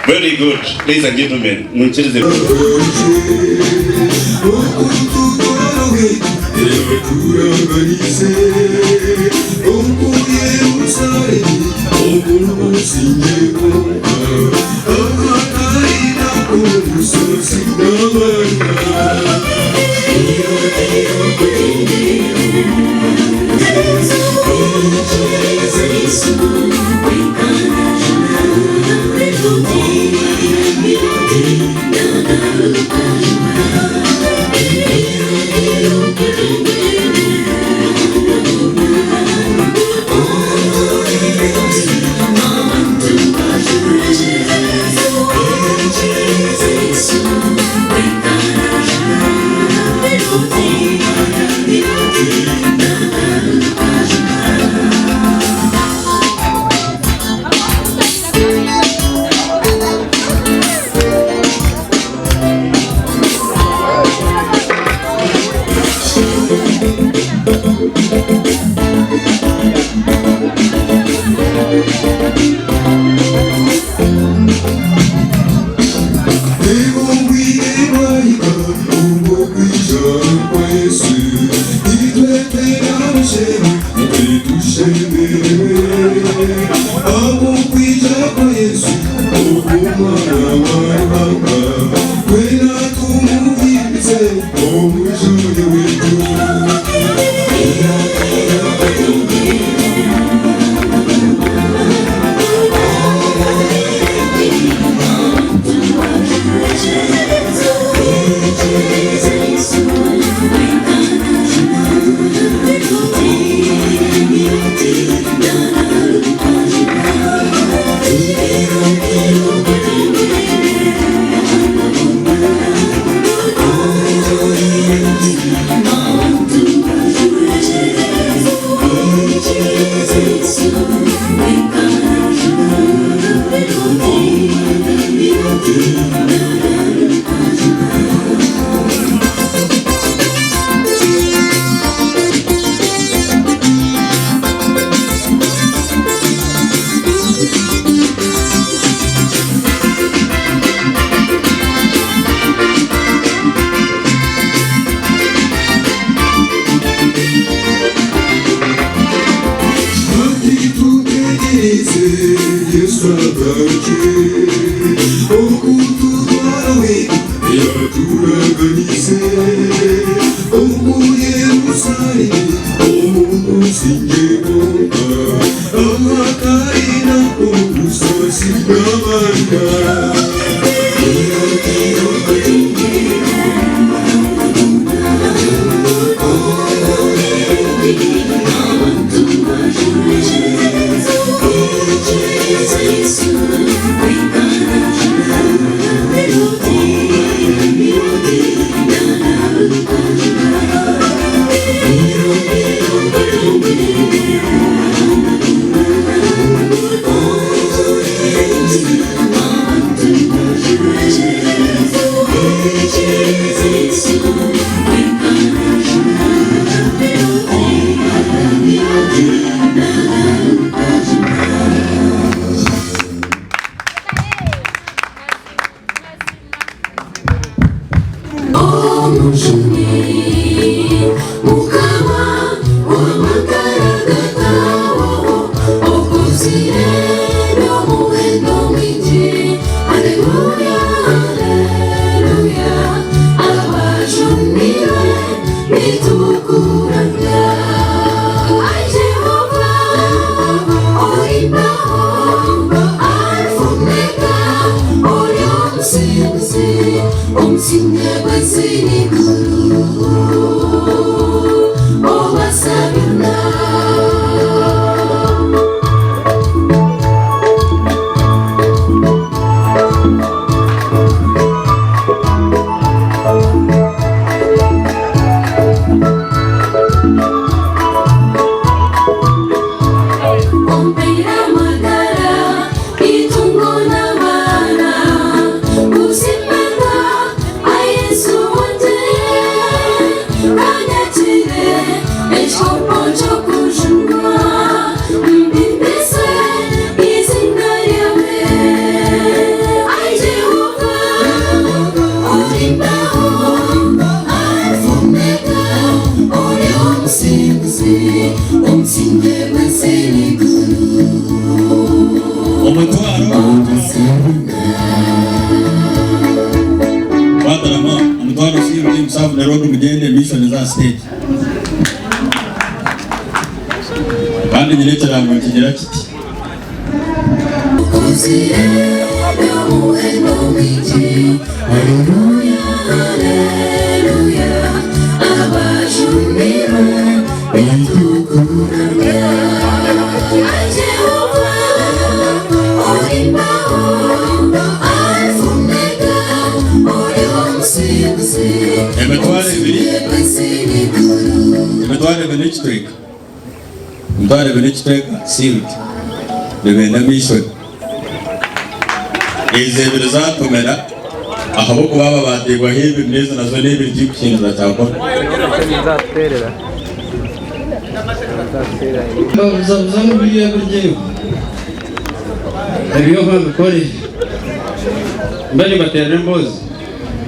Very good, ladies and gentlemen.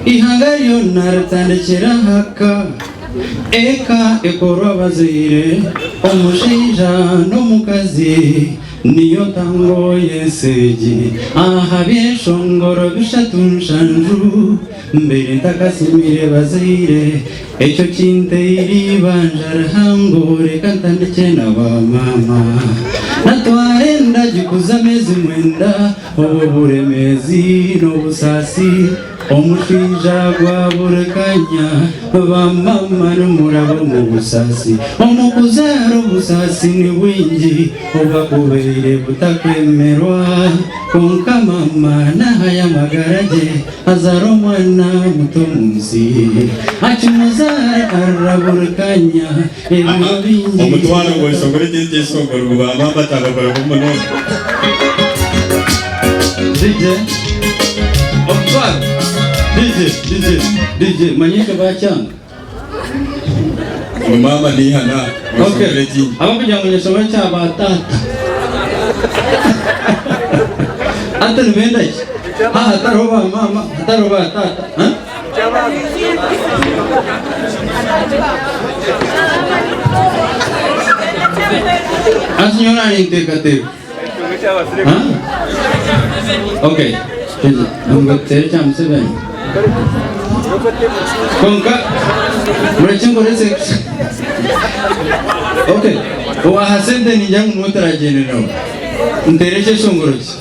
Ihangayo naratandikira haka eka ekoro abazire omushinja n'omukazi niyo tango yeseji aha byeshongoro bishatu nshanju mbere ntakasimire bazire ecyo kinteri banjara hangore kantandike n'abamama natwarenda gikuza amezi mwenda uburemezi n'obusasi omushinja gwa burekanya bamama n'umurabo mu busasi omukuzaro busasi ni wingi obakubere butakwemerwa konka mama nahaya magarage azaro mwana muto munsi akimuzare araburekanya ebiro bingi omutwaro ngo isongore tete songoro baba batabakora kumono DJ omutwaro DJ manyika bachanga mama ni hana okay abakugira ngo nyesoma cy'abatata ante nibenda iki ataroba mama ataroba tata Asinyora ni tekate okay nungotera cyamsebe konka murachengo rese okay wa hasende ni jangu motara general ntereche songorochi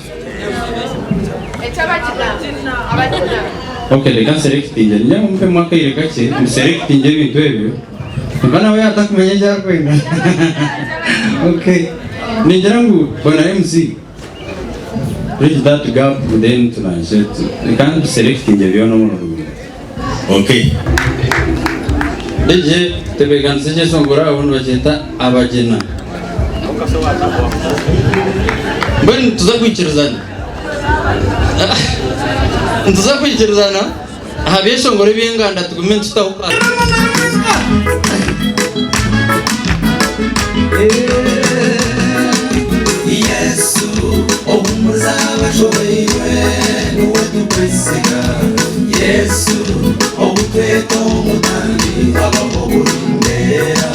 okay le kan select inje nyangu mpe mwaka ile kache select inje bintu ebyo kana we atakumenya cyako ina okay ninjarangu bwana MC bridge that gap then tunashet we can't select inje byo no okay DJ tebe kanseje songora abuntu baceta abagena bani tuzakwikiruzana tuzakwikiruzana ahabiye songora byenganda tugume tutahuka Yesu umuza bashobewe nuwe tukwisiga Yesu obutweto mutandi ababo burindera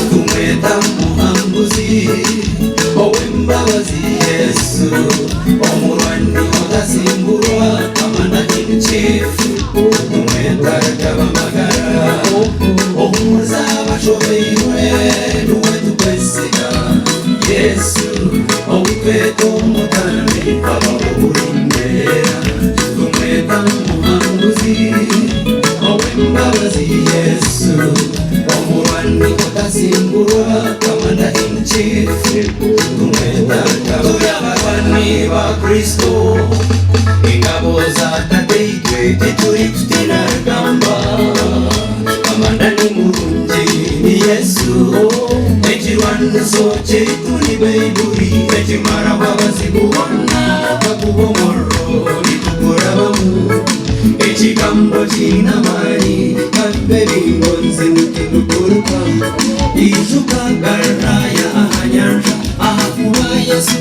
tumweta muhambuzi owembabazi Yesu omurwani odasimbura amana kinchifu tumweta kabamagara umuza bashobewe nuwe tukwisiga Yesu obutweto mutandi ababo burindera tumweta muhambuzi owembabazi Yesu omurwani odasimbura amana kinchifu tumweta kabamagara ba Kristo ingabo za tateitwe teturi tutinagamba amandani murungi ni Yesu ekirwana soche tuni baiburi ekimara babazi kubona bakubomoro bitugurabamu ekigambo kinamani kaberingo nzinukinukuruka ijuka garaya ahanyanja ahakuba Yesu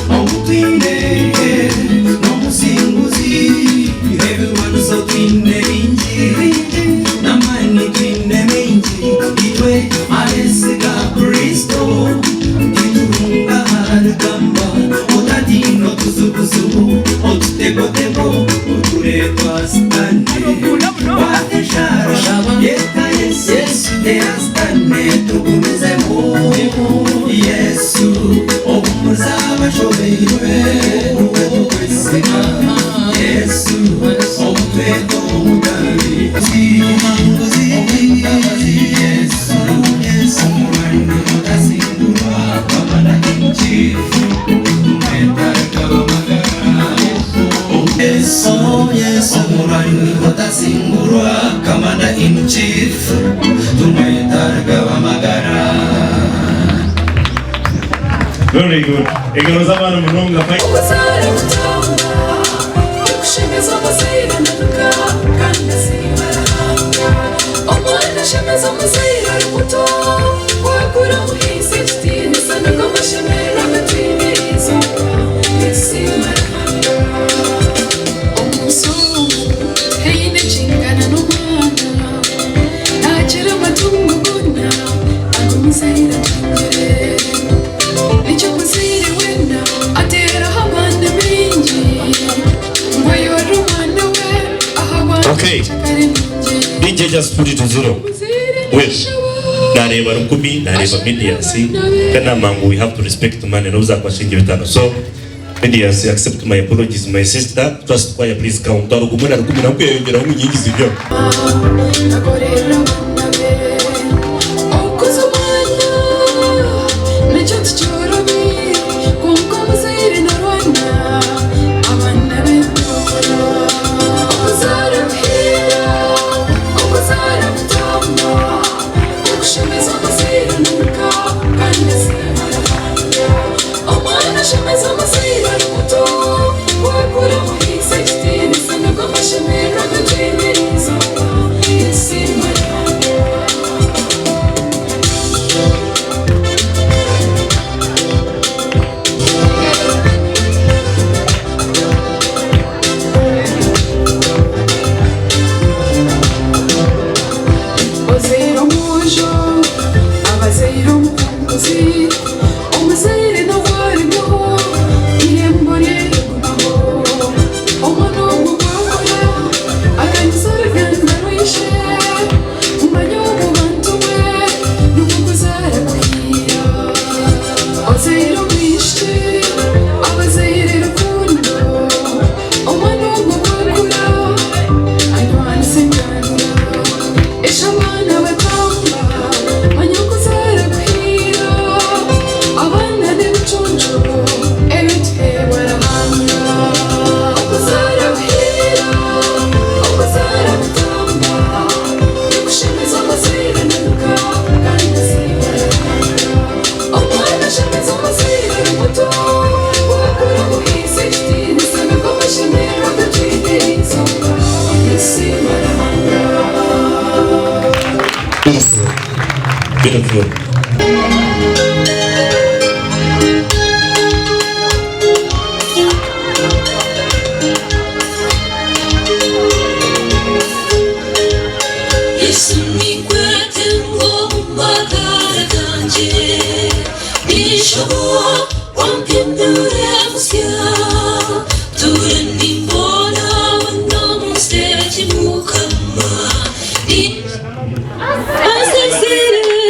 omutwine nomusinguzi everyone so twine minji namani twine minji itwe alesiga kuri Singurwa Commander in Chief Tumaitarga Wamagara. Very good. Igoroza abantu munonga fight. Okay, DJ just put it to 0. Wait, nareba rukumi, nareba mediasi. Kana mangu, we have to respect the man and oza kwa shingi vitano. So, mediasi, accept my apologies, my sister. Trust choir, please count. Rukumi na rukumi na kuya yongera humu nyingi zivyo. Beautiful.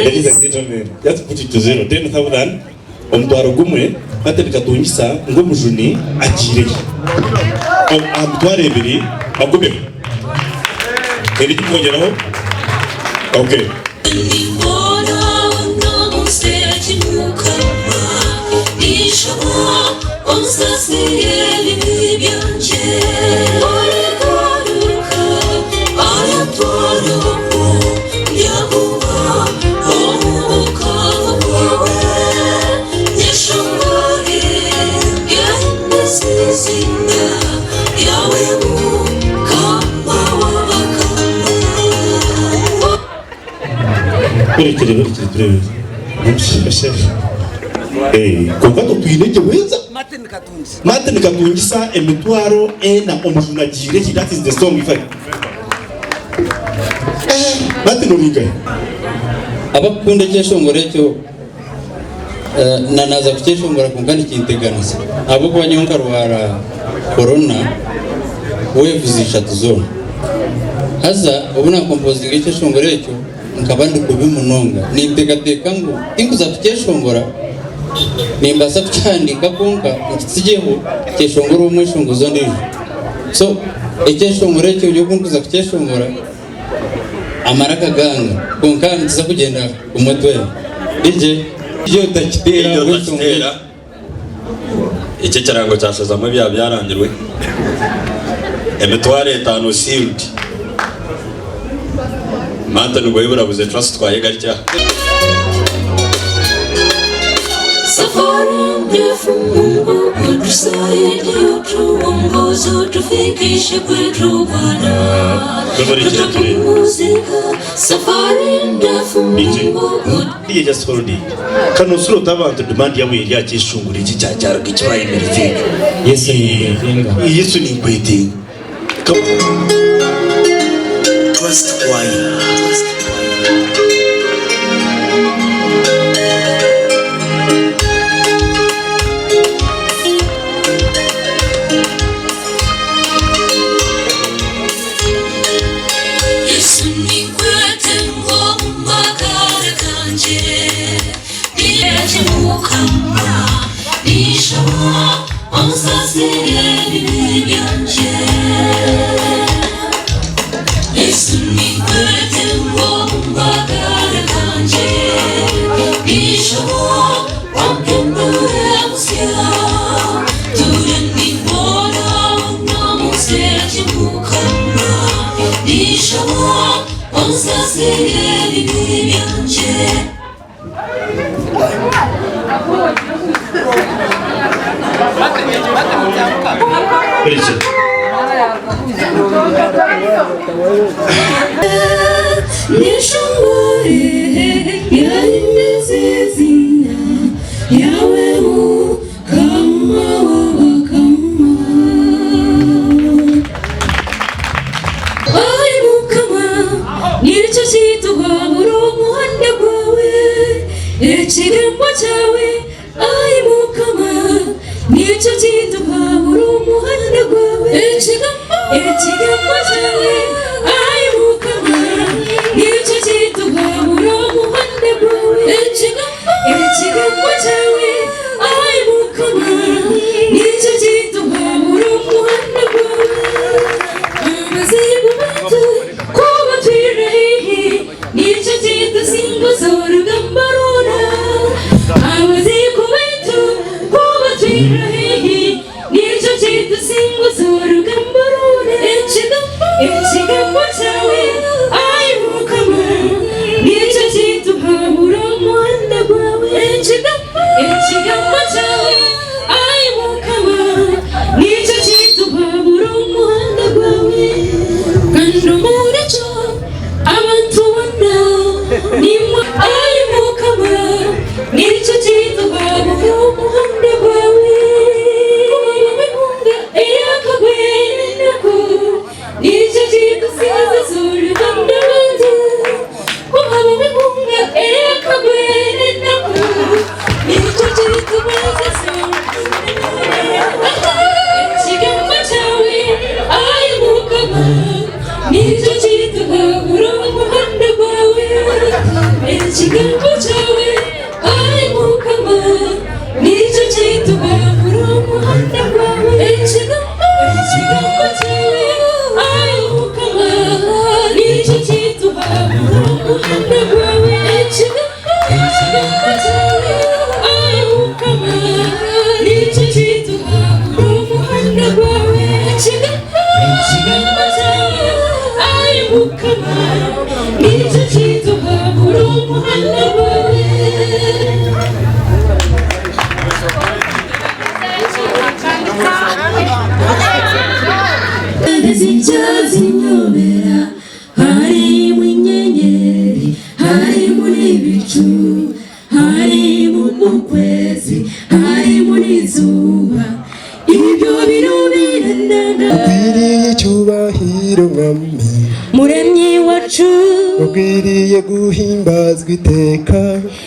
Ladies and gentlemen, just put it to 0. 10,000. Omtwaro gumwe, ate bikatungisa ngo mujuni agire. Amtware ebiri agube. Eri kimongeraho? Okay. Kongato tuineje weza Martin Katungisa emitwaro na omujunagire. That is the song if I Martin Olinga abakunda cyeshongore cyo nanaza kucyeshongora kunkani kinteganisa abo Banyankore rwara corona waves eshatu zone haza ubona composing cyeshongore cyo nkabandi kubimunonga nintegateka ngo inkuza kucyeshongora nimbasa kucyandika konka nkitsijeho cyeshongora umwishongozo ndijo. So icyeshongore cyo byo kunkuza kucyeshongora amaraka ganga konka ntiza kugenda umutwe ije iyo takitera wishongora icyo kirango cyashoza mu bya byarangirwe emitware 5 sealed manta nugoye burabuze trust twaye gatya safari ndefu Mungu utusaidie tuongoze tufikishe kwetu Bwana tutapumzika safari ndefu Mungu DJ just hold it kano suro tabantu demand yawe yakishungura iki cyajara kibaye merite Yesu ni kwete trust choir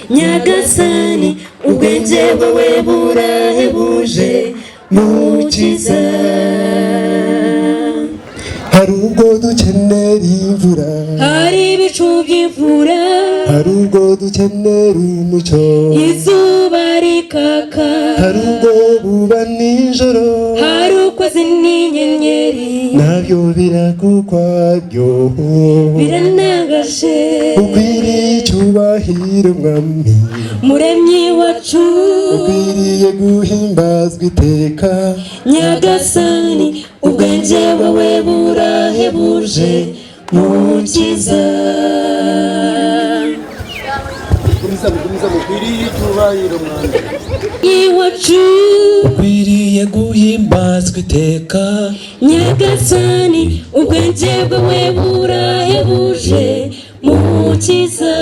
Nyagasani ubwenge bwawe burahebuje mukiza hari ubwo dukenera imvura hari ibicu by'imvura hari ubwo dukenera umucyo izuba rikaka hari ubwo buba nijoro hari ukwezi n'inyenyeri nabyo birakukwabyo biranangaje ukwiriye icyubahiro mwami muremyi wacu ukwiriye guhimbazwa iteka Nyagasani ubwenge bwawe burahebuje mukiza. Iwacu ukwiriye guhimbazwa iteka, Nyagasani ubwenge bwawe burahebuje mukiza.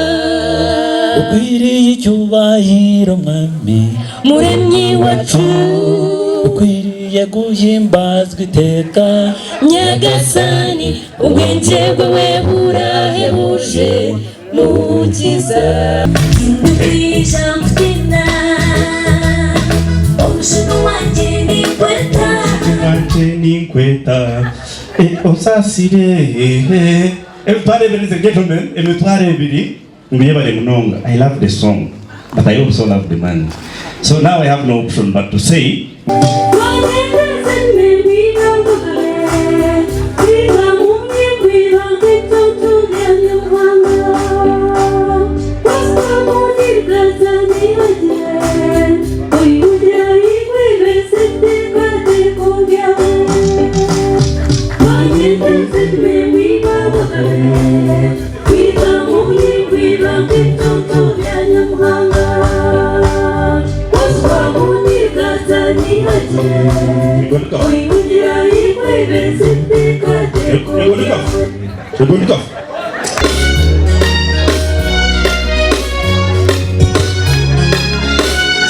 ukwiriye icyubahiro mwami, Muremyi wacu ukwiriye guhimbazwa iteka, Nyagasani ubwenge bwawe burahebuje mukiza. Ndikwisha mfina omushiku wanje nikweta, Ninkweta osasire emitwaro ebiri, ladies and gentlemen, emitwaro ebiri mbiyebale munonga. I love the song but I also love the man, so now I have no option but to say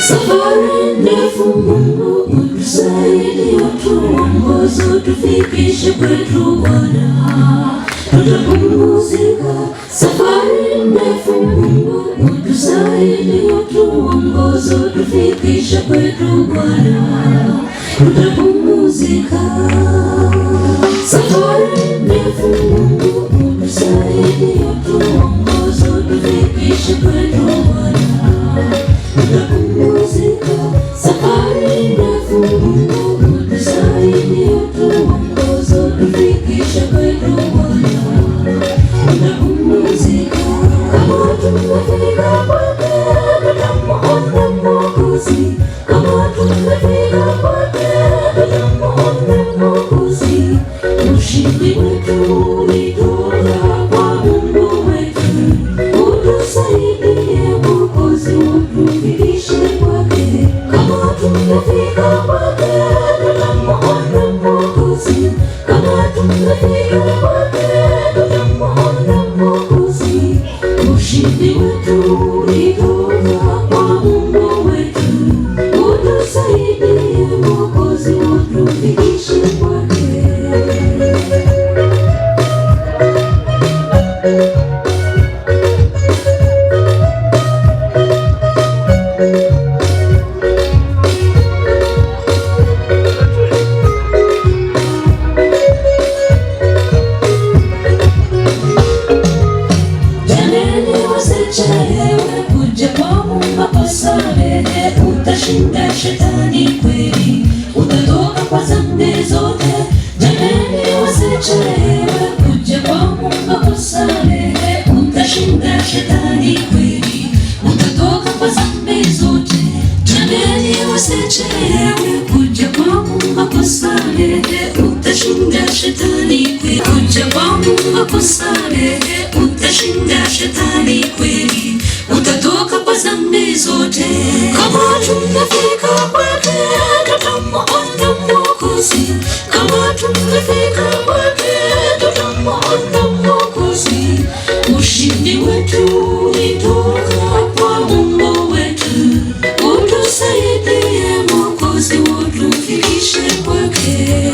safari ndefu Mungu utusaidie, utuongoze, tufikishe kwetu Bwana, tutapumzika. Safari ndefu Mungu utusaidie, utuongoze, tufikishe kwetu Bwana, tutapumzika. Safari ndefu Mungu utusaidie, utuongoze, tufikishe kwetu Bwana, tutapumzika. Safari ndefu Mungu utusaidie, utuongoze, tufikishe kwetu Bwana, tutapumzika. Kama tumefika kwake tutamuona Mwokozi, kama tumefika kwake tutamuona Mwokozi. Ushindi wetu ulitoka kwa Mungu wetu, utusaidie Mwokozi, utufikishe kwake. Kama tumefika kwake tutamuona Mwokozi, kama tumefika kwake tutamuona Mwokozi. Ushindi wetu ulitoka kwa Mungu wetu, utusaidie Mwokozi, utufikishe kwake. Chelewe kuja kwa Mungu kusamehe, utashinda shetani kweli, utatoka kwa dhambi zote. Jamani, usichelewe kuja kwa Mungu kusamehe, utashinda shetani kweli, utatoka kwa dhambi zote. Jamani, usichelewe kuja kwa Mungu kusamehe, utashinda shetani kweli, kuja kwa Mungu kusamehe, utashinda shetani kweli, utatoka kwa dhambi zote. Kama tumefika kwake tutamuona Mwokozi, kama tumefika kwake tutamuona Mwokozi. Ushindi wetu ulitoka kwa Mungu wetu, utusaidie Mwokozi, utufikishe kwake.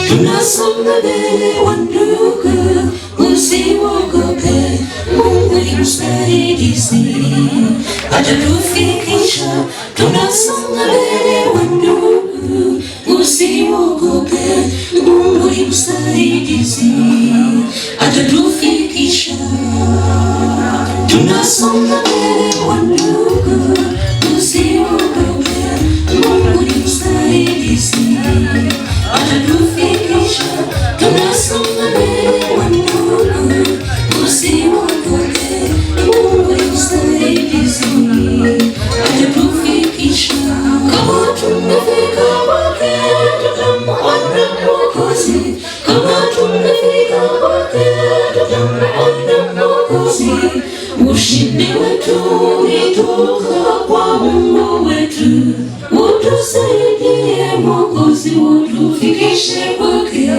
Tunasonga mbele wandugu, usiogope, Mungu ni msaidizi, atatufikisha. Tunasonga mbele wandugu, usiogope, Mungu ni msaidizi, atatufikisha. Tunasonga mbele wandugu, usiogope, Mungu ni msaidizi, atatufikisha. Mwokozi, ushindi wetu unatoka kwa Mungu wetu. Utusaidie Mwokozi, utufikishe kwake.